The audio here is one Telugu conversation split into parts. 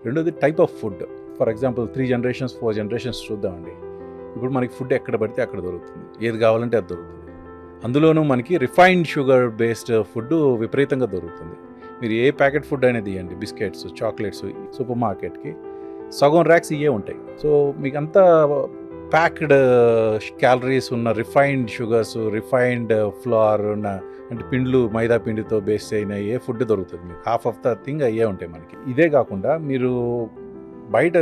రెండోది type of food. For example 3 generations 4 generations చూద్దామండి. ఇప్పుడు మనకి ఫుడ్ ఎక్కడ పడితే అక్కడ దొరుకుతుంది, ఏది కావాలంటే అది దొరుకుతుంది. అందులోనూ మనకి రిఫైన్డ్ షుగర్ బేస్డ్ ఫుడ్ విపరీతంగా దొరుకుతుంది. మీరు ఏ ప్యాకెట్ ఫుడ్ అనేది ఇవ్వండి, బిస్కెట్స్, చాక్లెట్స్, సూపర్ మార్కెట్కి సగం ర్యాక్స్ ఇవే ఉంటాయి. సో మీకు అంతా ప్యాక్డ్ క్యాలరీస్ ఉన్న రిఫైన్డ్ షుగర్స్, రిఫైన్డ్ ఫ్లోర్ ఉన్న అంటే పిండ్లు, మైదా పిండితో బేస్ అయిన ఏ ఫుడ్ దొరుకుతుంది మీకు. హాఫ్ ఆఫ్ ద థింగ్ అయ్యే ఉంటాయి మనకి. ఇదే కాకుండా మీరు బయట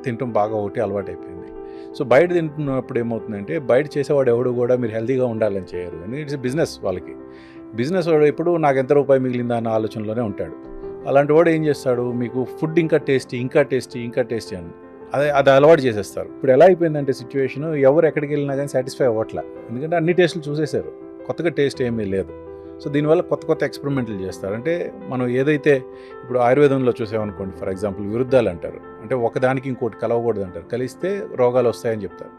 తినటం బాగా ఒకటి అలవాటు అయిపోయింది. సో బయట తింటున్నప్పుడు ఏమవుతుందంటే, బయట చేసేవాడు ఎవడు కూడా మీరు హెల్తీగా ఉండాలని చేయరు. It's business. వాళ్ళకి బిజినెస్ వాడు ఎప్పుడు నాకు ఎంత రూపాయి మిగిలిందా అన్న ఆలోచనలోనే ఉంటాడు. అలాంటి వాడు ఏం చేస్తాడు, మీకు ఫుడ్ ఇంకా టేస్టీ అని అది అలవాటు చేసేస్తారు. ఇప్పుడు ఎలా అయిపోయిందంటే సిచ్యువేషన్, ఎవరు ఎక్కడికి వెళ్ళినా కానీ సాటిస్ఫై అవ్వట్లే. ఎందుకంటే అన్ని టేస్టులు చూసేశారు, కొత్తగా టేస్ట్ ఏమీ లేదు. సో దీనివల్ల కొత్త ఎక్స్పెరిమెంట్లు చేస్తారు. అంటే మనం ఏదైతే ఇప్పుడు ఆయుర్వేదంలో చూసామనుకోండి, ఫర్ ఎగ్జాంపుల్ విరుద్ధాలు అంటారు. అంటే ఒకదానికి ఇంకోటి కలవకూడదు అంటారు, కలిస్తే రోగాలు వస్తాయని చెప్తారు.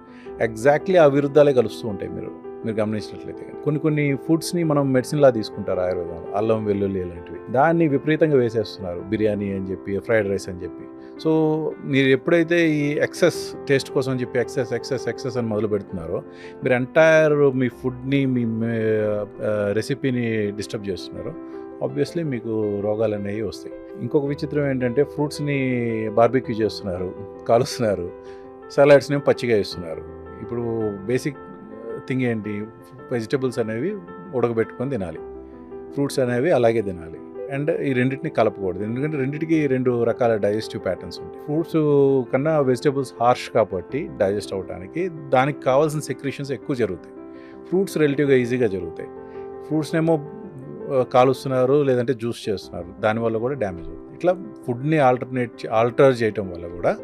ఎగ్జాక్ట్లీ ఆ విరుద్ధాలే కలుస్తూ ఉంటాయి మీరు గమనించినట్లయితే. కొన్ని ఫుడ్స్ని మనం మెడిసిన్లా తీసుకుంటారు ఆయుర్వేదంలో, అల్లం, వెల్లుల్లి ఇలాంటివి. దాన్ని విపరీతంగా వేసేస్తున్నారు, బిర్యానీ అని చెప్పి, ఫ్రైడ్ రైస్ అని చెప్పి. సో మీరు ఎప్పుడైతే ఈ ఎక్సెస్ టేస్ట్ కోసం అని చెప్పి ఎక్సెస్ అని మొదలు పెడుతున్నారో, మీరు ఎంటైర్ మీ ఫుడ్ని, మీ రెసిపీని డిస్టర్బ్ చేస్తున్నారు. ఆబ్వియస్లీ మీకు రోగాలు అనేవి వస్తాయి. ఇంకొక విచిత్రం ఏంటంటే, ఫ్రూట్స్ని బార్బిక్యూ చేస్తున్నారు, కాలుస్తున్నారు, సలాడ్స్ని పచ్చిగా ఇస్తున్నారు. ఇప్పుడు బేసిక్ థింగ్ ఏంటి, వెజిటబుల్స్ అనేవి ఉడకబెట్టుకొని తినాలి, ఫ్రూట్స్ అనేవి అలాగే తినాలి. అండ్ ఈ రెండింటిని కలపకూడదు, ఎందుకంటే రెండింటికి 2 రకాల డైజెస్టివ్ ప్యాటర్న్స్ ఉంటాయి. ఫ్రూట్స్ కన్నా వెజిటబుల్స్ హార్ష్ కాబట్టి డైజెస్ట్ అవ్వడానికి దానికి కావాల్సిన సెక్రీషన్స్ ఎక్కువ జరుగుతాయి. ఫ్రూట్స్ రిలేటివ్గా ఈజీగా జరుగుతాయి. ఫ్రూట్స్నేమో కాలుస్తున్నారు, లేదంటే జ్యూస్ చేస్తున్నారు, దానివల్ల కూడా డ్యామేజ్ అవుతుంది. ఇట్లా ఫుడ్ని ఆల్టర్ చేయటం వల్ల కూడా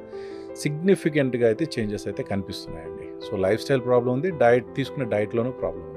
సిగ్నిఫికెంట్గా అయితే చేంజెస్ అయితే కనిపిస్తున్నాయండి. సో లైఫ్ స్టైల్ ప్రాబ్లం ఉంది, తీసుకునే డైట్లోనూ ప్రాబ్లం ఉంది.